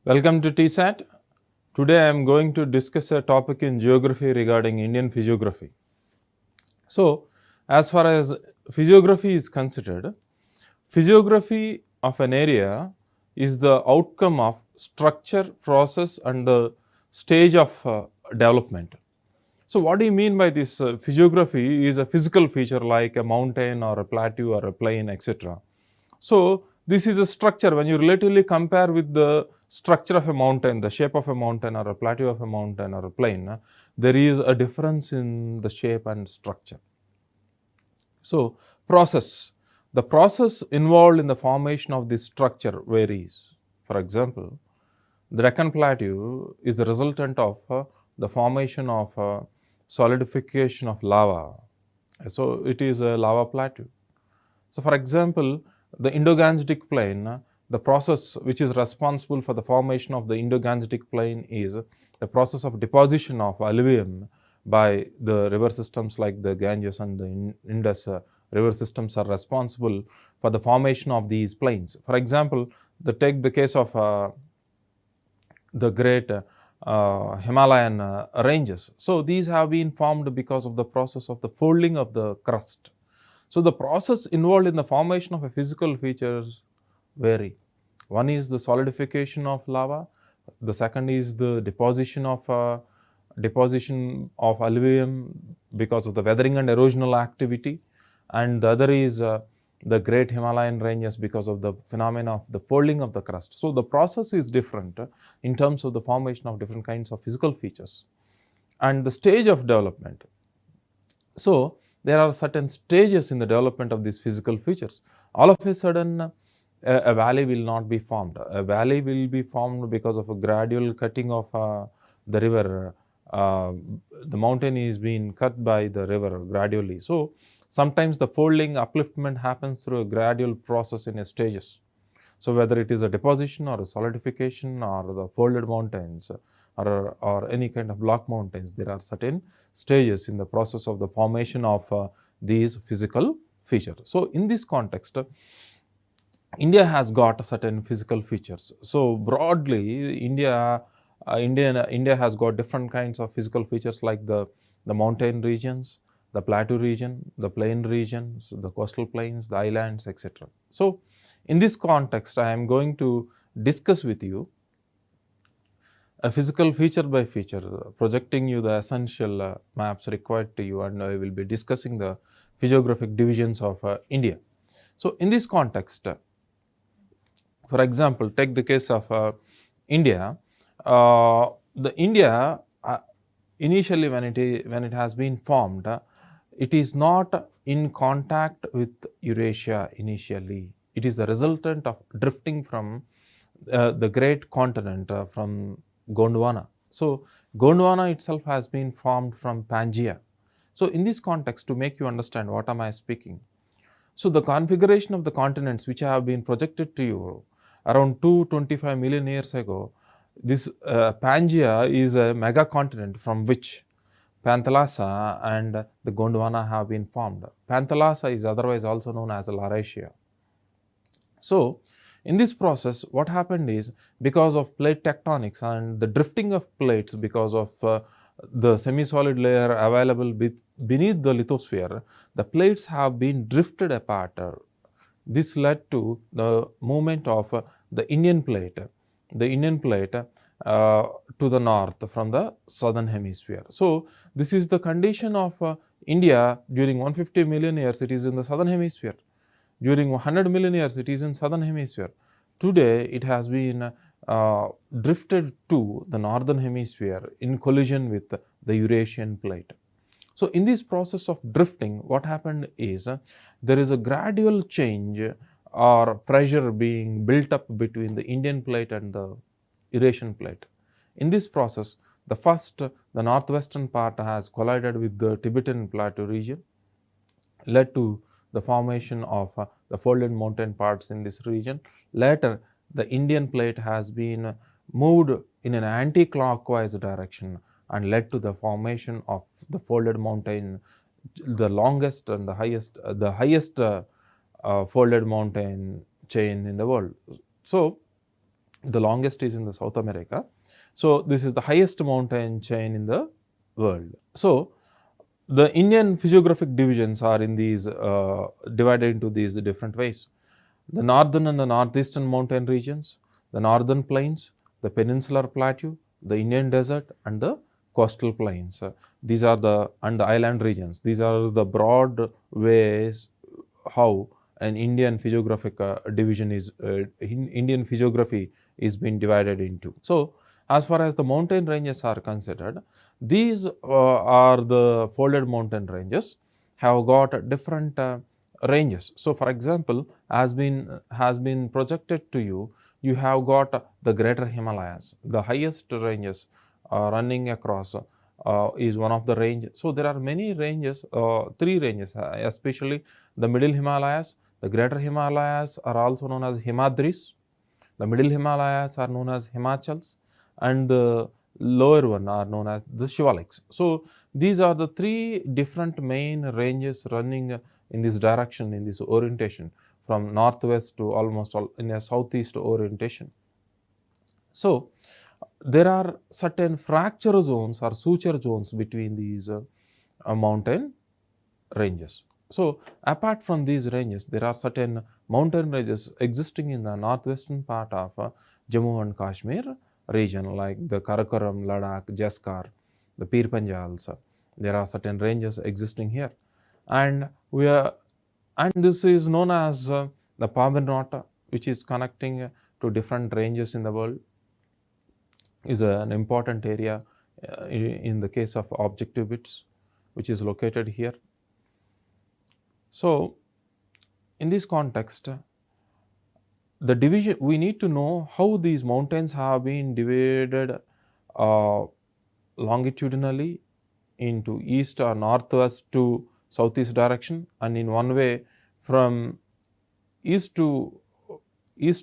Welcome to TSAT. Today I am going to discuss a topic in geography regarding Indian physiography. So, as far as physiography is considered, physiography of an area is the outcome of structure, process and the stage of development. So, what do you mean by this? Physiography is a physical feature like a mountain or a plateau or a plain, etc. So, this is a structure. When you relatively compare with the structure of a mountain, the shape of a mountain or a plateau of a mountain or a plain, there is a difference in the shape and structure. So, process. The process involved in the formation of this structure varies. For example, the Deccan Plateau is the resultant of the formation of solidification of lava. So, it is a lava plateau. So, for example, the Indo-Gangetic plain, the process which is responsible for the formation of the Indo-Gangetic plain is the process of deposition of alluvium by the river systems like the Ganges and the Indus river systems are responsible for the formation of these plains. For example, take the case of the great Himalayan ranges. So, these have been formed because of the process of the folding of the crust. So, the process involved in the formation of a physical features vary. One is the solidification of lava, the second is the deposition of alluvium because of the weathering and erosional activity, and the other is the great Himalayan ranges because of the phenomena of the folding of the crust. So, the process is different in terms of the formation of different kinds of physical features and the stage of development. So, there are certain stages in the development of these physical features. All of a sudden, a valley will not be formed. A valley will be formed because of a gradual cutting of the river. The mountain is being cut by the river gradually. So, sometimes the folding upliftment happens through a gradual process in stages. So, whether it is a deposition or a solidification or the folded mountains or any kind of block mountains, there are certain stages in the process of the formation of these physical features. So, in this context, India has got certain physical features. So, broadly, India has got different kinds of physical features like the mountain regions, the plateau region, the plain regions, the coastal plains, the islands, etc. So, in this context, I am going to discuss with you a physical feature by feature, projecting you the essential maps required to you, and I will be discussing the physiographic divisions of India. So, in this context, for example, take the case of India. The India initially when it has been formed, it is not in contact with Eurasia initially. It is the resultant of drifting from the great continent from Gondwana. So, Gondwana itself has been formed from Pangaea. So, in this context, to make you understand what am I speaking. So, the configuration of the continents which have been projected to you around 225 million years ago, this Pangaea is a mega continent from which Panthalassa and the Gondwana have been formed. Panthalassa is otherwise also known as Laurasia. So, in this process, what happened is because of plate tectonics and the drifting of plates because of the semi-solid layer available beneath the lithosphere, the plates have been drifted apart. This led to the movement of the Indian plate to the north from the southern hemisphere. So, this is the condition of India during 150 million years, it is in the southern hemisphere. During 100 million years, it is in southern hemisphere. Today, it has been drifted to the northern hemisphere in collision with the Eurasian plate. So, in this process of drifting, what happened is there is a gradual change or pressure being built up between the Indian plate and the Eurasian plate. In this process, the northwestern part has collided with the Tibetan plateau region, led to the formation of the folded mountain parts in this region. Later, the Indian plate has been moved in an anti-clockwise direction and led to the formation of the folded mountain, the longest and the highest folded mountain chain in the world. So, The longest is in the South America. So, this is the highest mountain chain in the world. So, the Indian physiographic divisions are in these divided into these different ways. The northern and the northeastern mountain regions, the northern plains, the peninsular plateau, the Indian desert and the coastal plains. These are the and the island regions. These are the broad ways how an Indian physiographic division is Indian physiography is being divided into. So, as far as the mountain ranges are considered, these are the folded mountain ranges have got different ranges. So, for example, has been projected to you, you have got the greater Himalayas, the highest ranges running across is one of the range. So, there are many ranges, 3 ranges, especially the middle Himalayas, the greater Himalayas are also known as Himadris, the middle Himalayas are known as Himachals and the lower one are known as the Shivaliks. So, these are the 3 different main ranges running in this direction, in this orientation from northwest to almost all in a southeast orientation. So, there are certain fracture zones or suture zones between these mountain ranges. So, apart from these ranges, there are certain mountain ranges existing in the northwestern part of Jammu and Kashmir region like the Karakoram, Ladakh, Jaskar, the Pir Panjals. There are certain ranges existing here, and this is known as the Pabinota, which is connecting to different ranges in the world, is an important area in the case of objective bits, which is located here. So, in this context, the division, we need to know how these mountains have been divided longitudinally into east or northwest to southeast direction, and in one way from east to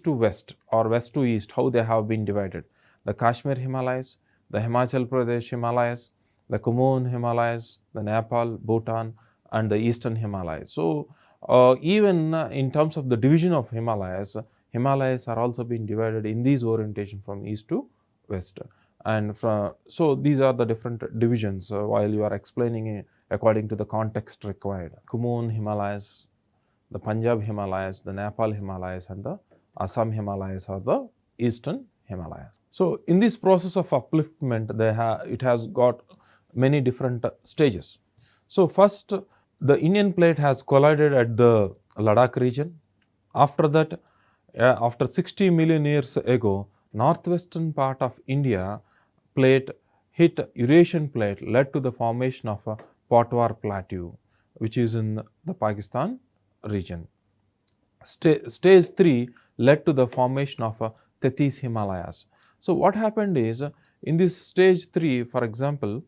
west or west to east, how they have been divided. The Kashmir Himalayas, the Himachal Pradesh Himalayas, the Kumaon Himalayas, the Nepal, Bhutan and the eastern Himalayas. So, even in terms of the division of Himalayas, Himalayas are also being divided in these orientation from east to west, and so these are the different divisions while you are explaining according to the context required. Kumaon Himalayas, the Punjab Himalayas, the Nepal Himalayas and the Assam Himalayas are the eastern Himalayas. So, in this process of upliftment, it has got many different stages. So, first the Indian plate has collided at the Ladakh region. After that, after 60 million years ago, northwestern part of India plate hit Eurasian plate, led to the formation of a Potwar plateau, which is in the Pakistan region. Stage 3 led to the formation of Tethys Himalayas. So, what happened is, in this stage 3, for example,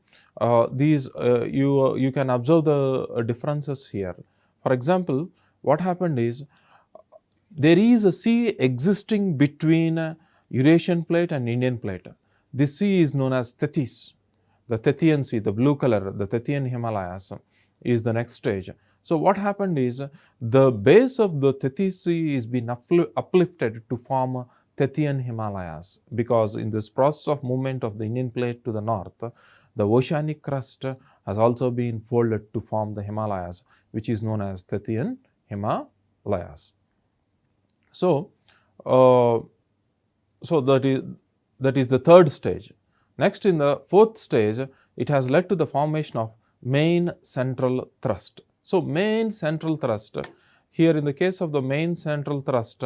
you can observe the differences here. For example, what happened is, there is a sea existing between Eurasian plate and Indian plate. This sea is known as Tethys, the Tethyan Sea, the blue color, the Tethyan Himalayas is the next stage. So, what happened is, the base of the Tethys Sea is been uplifted to form Tethyan Himalayas, because in this process of movement of the Indian plate to the north, the oceanic crust has also been folded to form the Himalayas, which is known as Tethyan Himalayas. So, that is the third stage. Next, in the fourth stage, it has led to the formation of main central thrust. So, main central thrust, here in the case of the main central thrust,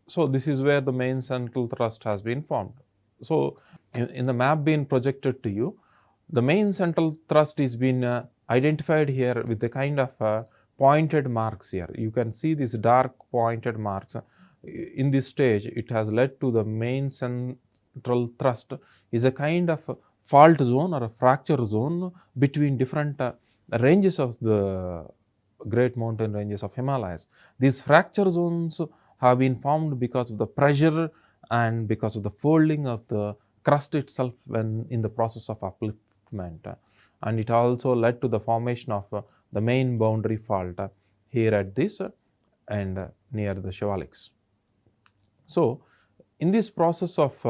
so this is where the main central thrust has been formed. So, in the map being projected to you, the main central thrust is been identified here with the kind of pointed marks here. You can see these dark pointed marks. In this stage, it has led to the main central thrust is a kind of fault zone or a fracture zone between different ranges of the great mountain ranges of Himalayas. These fracture zones have been formed because of the pressure and because of the folding of the crust itself when in the process of upliftment, and it also led to the formation of the main boundary fault here at this and near the Shivaliks. So, In this process of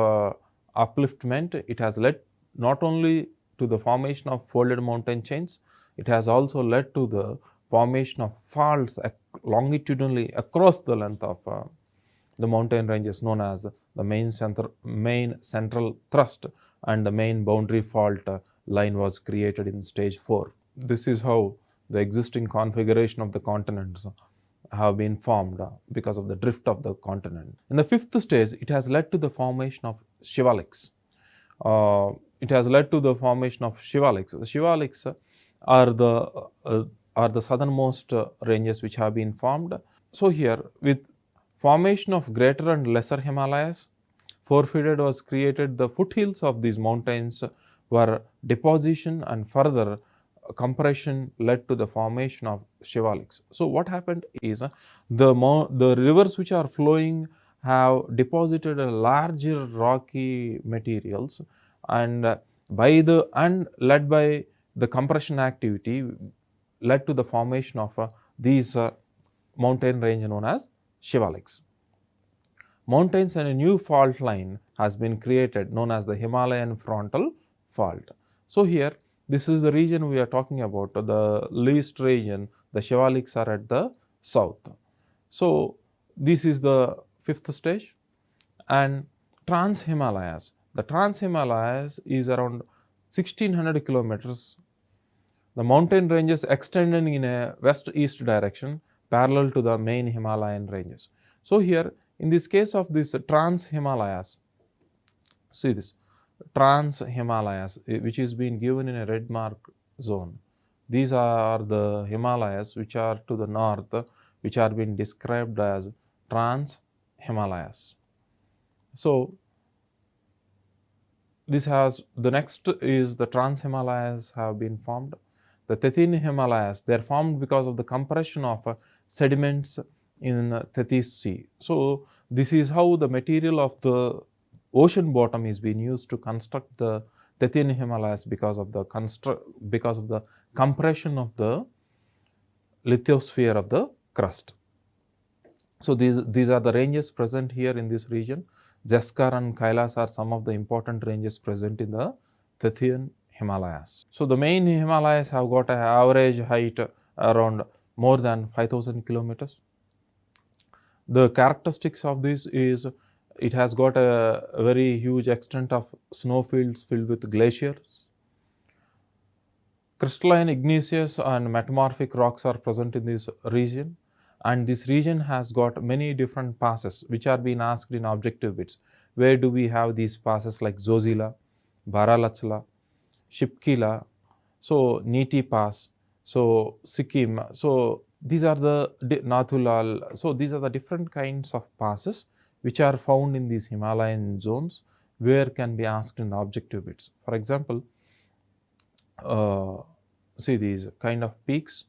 upliftment, it has led not only to the formation of folded mountain chains, it has also led to the formation of faults longitudinally across the length of the mountain ranges known as the main central thrust, and the main boundary fault line was created in stage 4. This is how the existing configuration of the continents have been formed because of the drift of the continent. In the 5th stage, it has led to the formation of shivaliks. It has led to the formation of shivaliks. The shivaliks are the southernmost ranges which have been formed. So here, with formation of greater and lesser Himalayas, forfeited was created. The foothills of these mountains were deposition, and further compression led to the formation of shivaliks. So what happened is the rivers which are flowing have deposited a larger rocky materials, and led by the compression activity led to the formation of these mountain range known as shivaliks. Mountains and a new fault line has been created known as the Himalayan frontal fault. So here, this is the region we are talking about, the least region, the shivaliks are at the south. So this is the 5th stage. And Trans-Himalayas. The Trans-Himalayas is around 1600 kilometers. The mountain ranges extending in a west-east direction parallel to the main Himalayan ranges. So here, in this case of this Trans-Himalayas, see this Trans-Himalayas, which is being given in a red mark zone. These are the Himalayas which are to the north, which are being described as Trans-Himalayas. So the next is the Trans-Himalayas have been formed. The Tethyan Himalayas, they are formed because of the compression of sediments in Tspsc. So this is how the material of the ocean bottom is being used to construct the Tethyan Himalayas because of the compression of the lithosphere of the crust. So these are the ranges present here in this region. Jaskar and Kailas are some of the important ranges present in the Tethyan Himalayas. So the main Himalayas have got an average height around more than 5000 kilometers. The characteristics of this is it has got a very huge extent of snowfields filled with glaciers. Crystalline, igneous and metamorphic rocks are present in this region, and this region has got many different passes which are being asked in objective bits. Where do we have these passes like Zojila, Baralachla, Shipkila, so Niti Pass, so Sikkim, so these are the Nathulal, so these are the different kinds of passes which are found in these Himalayan zones where can be asked in the objective bits. For example, see these kind of peaks,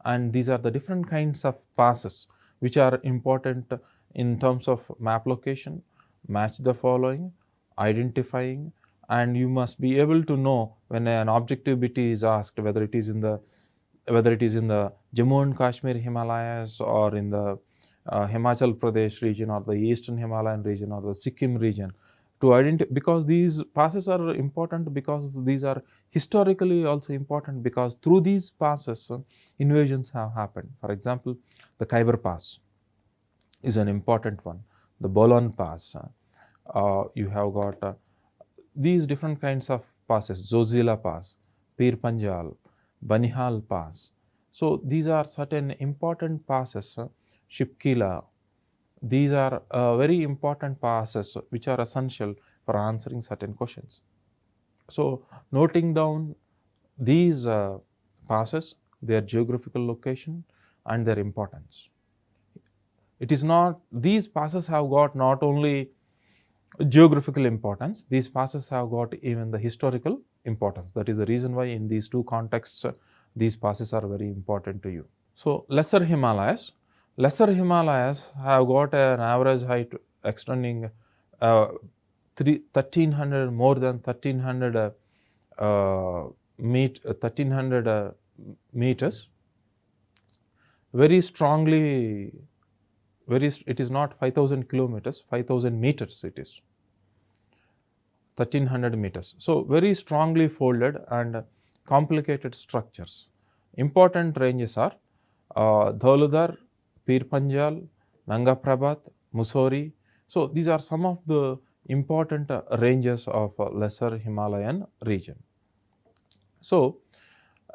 and these are the different kinds of passes which are important in terms of map location, match the following, identifying, and you must be able to know when an objective bit is asked whether it is in the Jammu and Kashmir Himalayas or in the Himachal Pradesh region or the eastern Himalayan region or the Sikkim region, to identify, because these passes are important because these are historically also important because through these passes invasions have happened. For example, the Khyber Pass is an important one, the Bolan Pass, you have got these different kinds of passes, Zojila Pass, Pir Panjal, Banihal Pass. So these are certain important passes, Shipkila. These are very important passes which are essential for answering certain questions. So noting down these passes, their geographical location and their importance. It is not, these passes have got not only geographical importance, these passes have got even the historical importance. That is the reason why in these two contexts, these passes are very important to you. So lesser Himalayas have got an average height extending 1300, more than 1300 meters, very strongly it is not 5000 kilometers, 5000 meters it is, 1300 meters. So, very strongly folded and complicated structures. Important ranges are 𝗧𝗦𝗔𝗧, 𝗃𝗃𝗃𝗃, 𝗧𝗏𝗃𝗃, Mussoorie. So, these are some of the important ranges of lesser Himalayan region. So,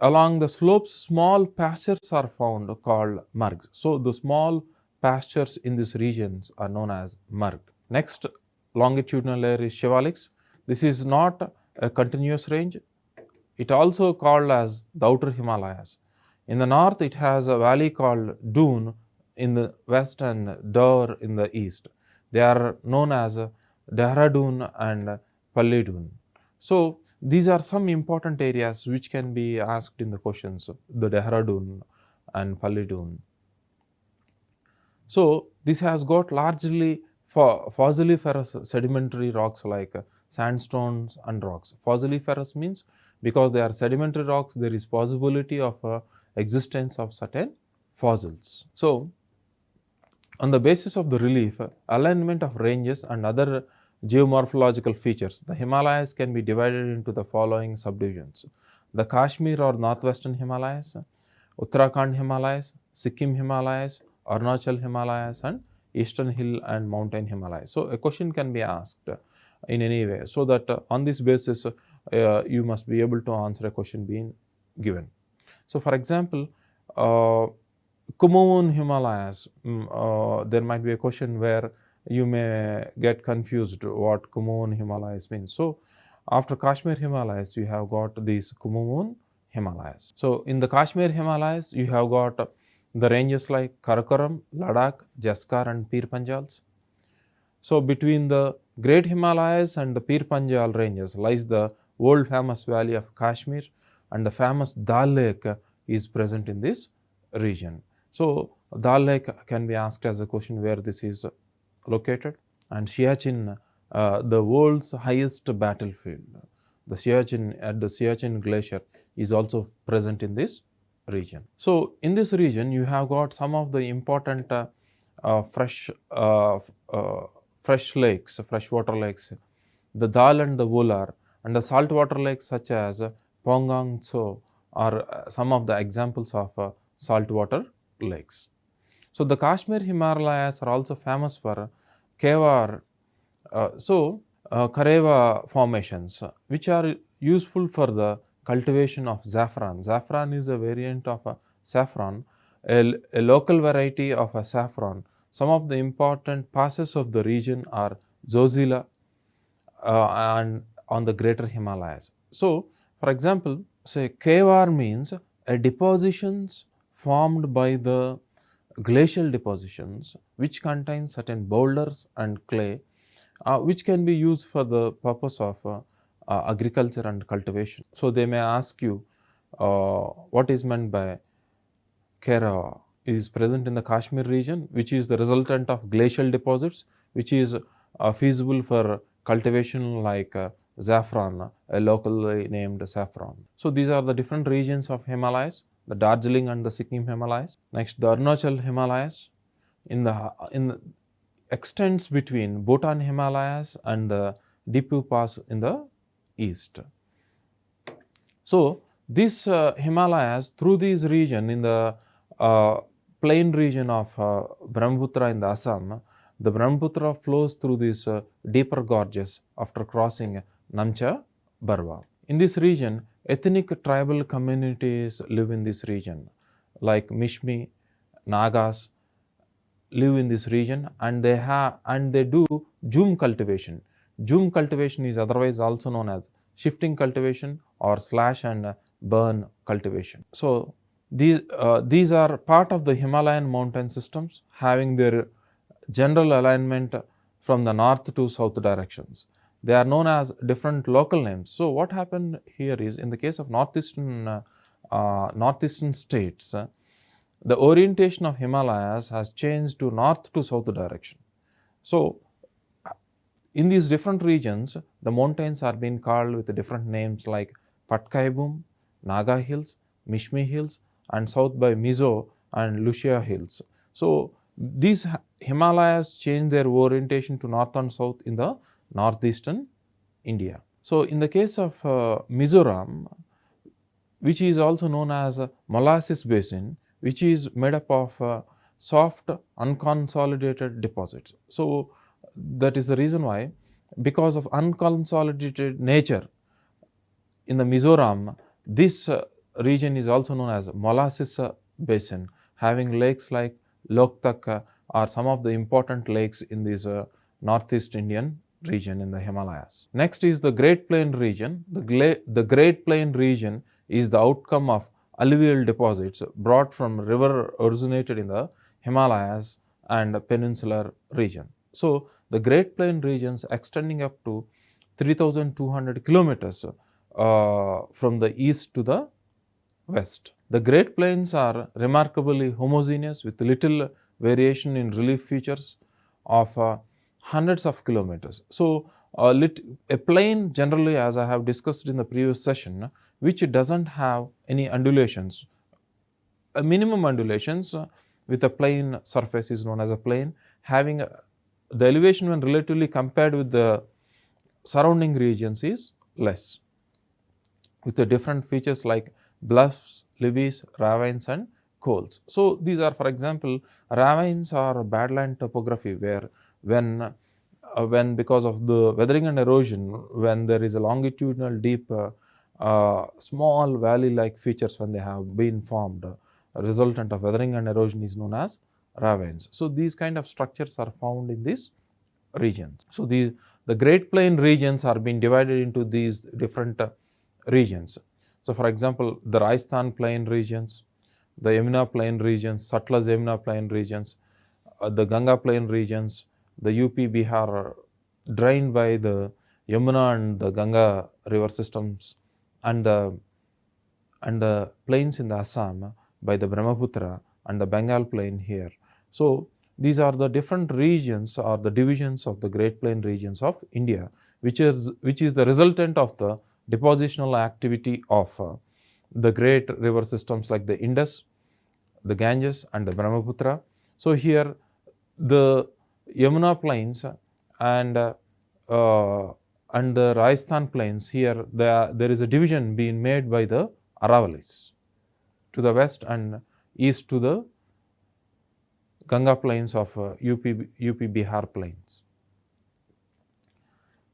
along the slopes small pastures are found called margs. So, the small pastures in these regions are known as marg. Next longitudinal layer is Shivalix. This is not a continuous range. It also called as the outer Himalayas. In the north it has a valley called Doon in the west and Dur in the east. They are known as Dehradun and Pallidoon. So, these are some important areas which can be asked in the questions, the Dehradun and Pallidoon. So, this has got largely fossiliferous sedimentary rocks like sandstones and rocks. Fossiliferous means because they are sedimentary rocks, there is possibility of existence of certain fossils. So, on the basis of the relief, alignment of ranges and other geomorphological features, the Himalayas can be divided into the following subdivisions: the Kashmir or northwestern Himalayas, Uttarakhand Himalayas, Sikkim Himalayas, Arunachal Himalayas, and Eastern Hill and Mountain Himalayas. So, a question can be asked in any way, so that on this basis you must be able to answer a question being given. So, for example, Kumaon Himalayas, there might be a question where you may get confused what Kumaon Himalayas means. So, after Kashmir Himalayas, you have got these Kumaon Himalayas. So, in the Kashmir Himalayas, you have got the ranges like Karakoram, Ladakh, Jaskar and Pir Panjals. So, between the Great Himalayas and the Pir Panjal ranges lies the world famous valley of Kashmir, and the famous Dal Lake is present in this region. So, Dal Lake can be asked as a question where this is located, and Siachen, the world's highest battlefield, the Siachen at the Siachen glacier is also present in this region. So, in this region you have got some of the important fresh freshwater lakes, the Dal and the Vular, and the saltwater lakes such as Pongang Tso are some of the examples of saltwater lakes. So, the Kashmir Himalayas are also famous for Karewa formations, which are useful for the cultivation of saffron. Saffron is a variant of saffron, a local variety of saffron. Some of the important passes of the region are Zojila and on the greater Himalayas. So, for example, say Kewar means a depositions formed by the glacial depositions which contain certain boulders and clay which can be used for the purpose of agriculture and cultivation. So, they may ask you what is meant by Kera is present in the Kashmir region, which is the resultant of glacial deposits, which is feasible for cultivation like saffron, a locally named saffron. So, these are the different regions of Himalayas, the Darjeeling and the Sikkim Himalayas. Next, the Arunachal Himalayas in the extends between Bhutan Himalayas and the Dipu Pass in the east. So, this Himalayas through this region in the plain region of Brahmaputra in the Assam, the Brahmaputra flows through these deeper gorges after crossing Namcha Barwa. In this region, ethnic tribal communities live in this region like Mishmi, Nagas live in this region, and they do jhum cultivation. Jhum cultivation is otherwise also known as shifting cultivation or slash and burn cultivation. So, these are part of the Himalayan mountain systems having their general alignment from the north to south directions. They are known as different local names. So, what happened here is in the case of northeastern states, the orientation of Himalayas has changed to north to south direction. So, in these different regions, the mountains are being called with different names like Patkaibum, Naga Hills, Mishmi Hills, and south by Mizo and Lucia Hills. So, These Himalayas change their orientation to north and south in the northeastern India. So, in the case of Mizoram, which is also known as molasses basin, which is made up of soft unconsolidated deposits. So, that is the reason why, because of unconsolidated nature in the Mizoram, this region is also known as molasses basin, having lakes like Loktak are some of the important lakes in this northeast Indian region in the Himalayas. Next is the Great Plain region. The Great Plain region is the outcome of alluvial deposits brought from river originated in the Himalayas and peninsular region. So, the Great Plain regions extending up to 3,200 kilometers from the east to the west. The Great Plains are remarkably homogeneous with little variation in relief features of hundreds of kilometers. So, a plain generally, as I have discussed in the previous session, which does not have any undulations, a minimum undulations with a plain surface is known as a plain, having the elevation when relatively compared with the surrounding regions is less, with the different features like bluffs, levees, ravines and cols. So, these are, for example, ravines are badland topography where when because of the weathering and erosion, when there is a longitudinal deep small valley like features when they have been formed, a resultant of weathering and erosion is known as ravines. So, these kind of structures are found in these regions. So, the Great Plain regions are being divided into these different regions. So, for example, the Rajasthan Plain regions, the Yamuna Plain regions, Satluj-Yamuna Plain regions, the Ganga Plain regions, the UP-Bihar are drained by the Yamuna and the Ganga river systems, and the plains in the Assam by the Brahmaputra and the Bengal Plain here. So, these are the different regions or the divisions of the Great Plain regions of India, which is the resultant of the depositional activity of the great river systems like the Indus, the Ganges and the Brahmaputra. So, here the Yamuna plains and the Rajasthan plains, here there is a division being made by the Aravalis to the west and east to the Ganga plains of UP-Bihar plains.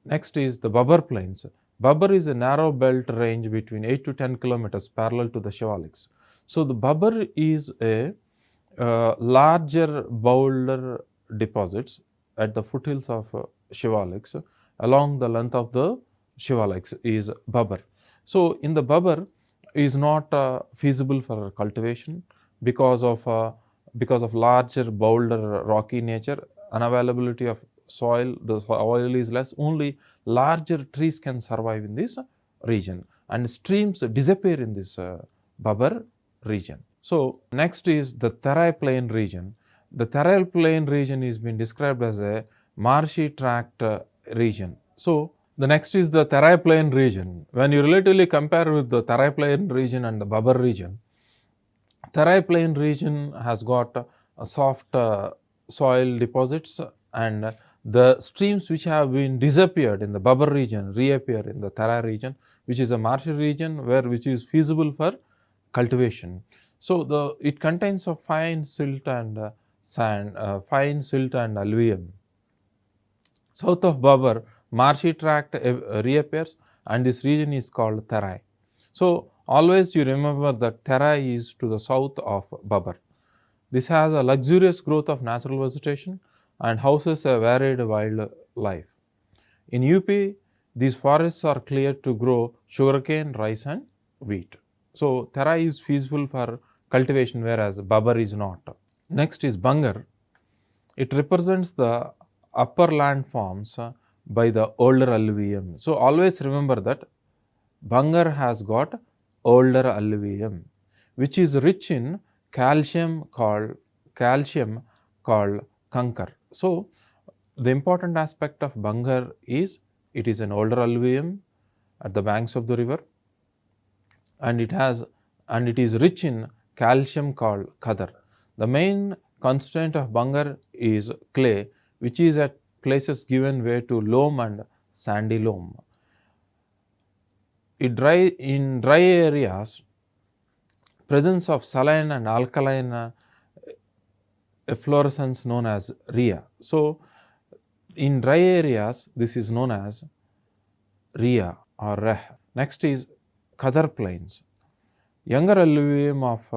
Next is the Babbar plains. Babbar is a narrow belt range between 8 to 10 kilometers parallel to the Shivaliks. So, the Babbar is a larger boulder deposits at the foothills of Shivaliks. Along the length of the Shivaliks is Babbar. So, in the Babbar is not feasible for cultivation because of larger boulder rocky nature, unavailability of soil, the soil is less, only larger trees can survive in this region and streams disappear in this Babbar region. So, next is the Terai Plain region. The Terai Plain region is being described as a marshy tract region. So, the next is the Terai Plain region. When you relatively compare with the Terai Plain region and the Babbar region, Terai Plain region has got soft soil deposits, and the streams which have been disappeared in the Babbar region reappear in the Terai region, which is a marshy region which is feasible for cultivation. So, it contains of fine silt and sand, fine silt and alluvium. South of Babbar, marshy tract reappears and this region is called Terai. So, always you remember that Terai is to the south of Babbar. This has a luxurious growth of natural vegetation and houses a varied wildlife. In UP, these forests are cleared to grow sugarcane, rice and wheat. So, Terai is feasible for cultivation, whereas Babbar is not. Next is Bangar. It represents the upper landforms by the older alluvium. So, always remember that Bangar has got older alluvium, which is rich in calcium called concur. So, the important aspect of Bangar is it is an older alluvium at the banks of the river, and it is rich in calcium called 𝗂𝗍. The main constituent of Bangar is clay, which is at places given way to loam and sandy loam. In dry areas, presence of saline and alkaline efflorescence known as rhea. So, in dry areas, this is known as rhea or reh. Next is Ghadar plains. Younger alluvium of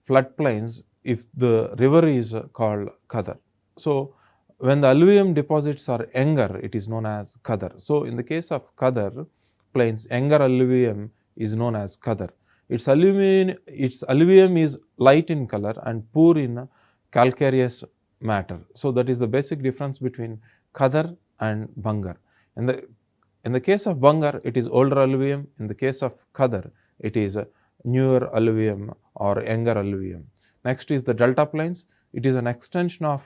floodplains if the river is called Ghadar. So, when the alluvium deposits are younger, it is known as Ghadar. So, in the case of Ghadar plains, younger alluvium is known as Ghadar. Its alluvium is light in color and poor in calcareous matter. So, that is the basic difference between Ghadar and Bangar. In the case of Bangar, it is older alluvium. In the case of Ghadar, it is newer alluvium or younger alluvium. Next is the delta plains. It is an extension of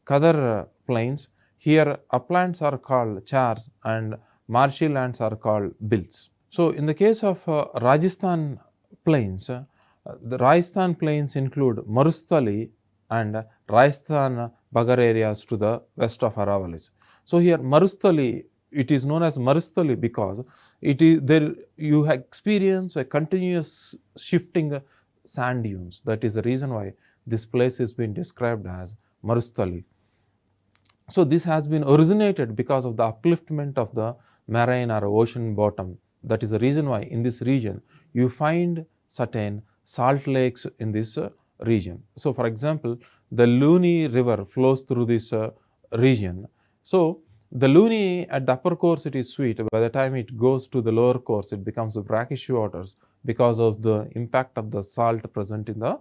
Ghadar plains. Here uplands are called chars and marshy lands are called bills. So, in the case of Rajasthan plains, the Rajasthan plains include Marustali and Rajasthan Bagar areas to the west of Aravallis. So, here Marustali, it is known as Marustali because it is there you experience a continuous shifting sand dunes. That is the reason why this place is being described as Marustali. So, this has been originated because of the upliftment of the marine or ocean bottom. That is the reason why in this region you find certain salt lakes in this region. So, for example, the Luni river flows through this region. So, the Luni at the upper course it is sweet, by the time it goes to the lower course it becomes brackish waters because of the impact of the salt present in the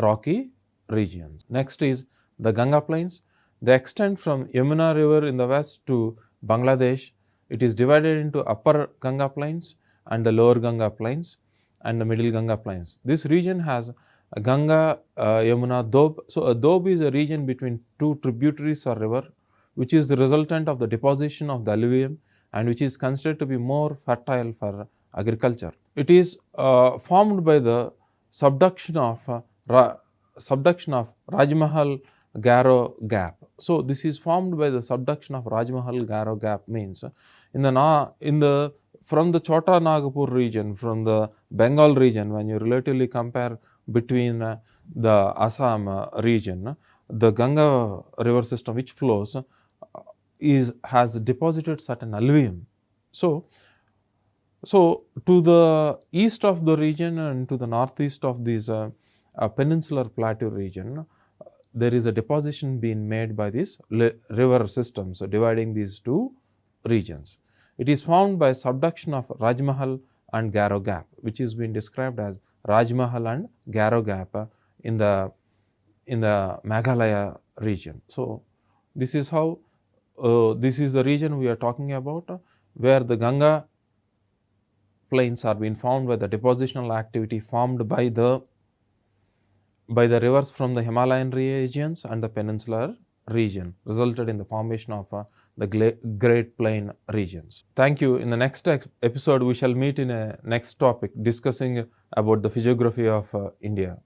rocky regions. Next is the Ganga plains. They extend from Yamuna river in the west to Bangladesh. It is divided into upper Ganga plains and the lower Ganga plains and the middle Ganga plains. This region has a Ganga, Yamuna, Doab. So, a Doab is a region between two tributaries or river, which is the resultant of the deposition of the alluvium and which is considered to be more fertile for agriculture. It is formed by the subduction of Rajmahal-Garo gap. So, this is formed by the subduction of Rajmahal-Garo gap means from the Chota Nagpur region, from the Bengal region, when you relatively compare between the Assam region, the Ganga river system which flows has deposited certain alluvium. So, to the east of the region and to the northeast of this peninsular plateau region, there is a deposition being made by these river systems dividing these two regions. It is formed by subduction of Rajmahal and Garo gap, which is being described as Rajmahal and Garo gap in the Meghalaya region. So, this is how this is the region we are talking about, where the Ganga plains are being formed by the depositional activity formed by the rivers from the Himalayan regions and the peninsular region, resulted in the formation of the Great Plain regions. Thank you. In the next episode, we shall meet in a next topic discussing about the physiography of India.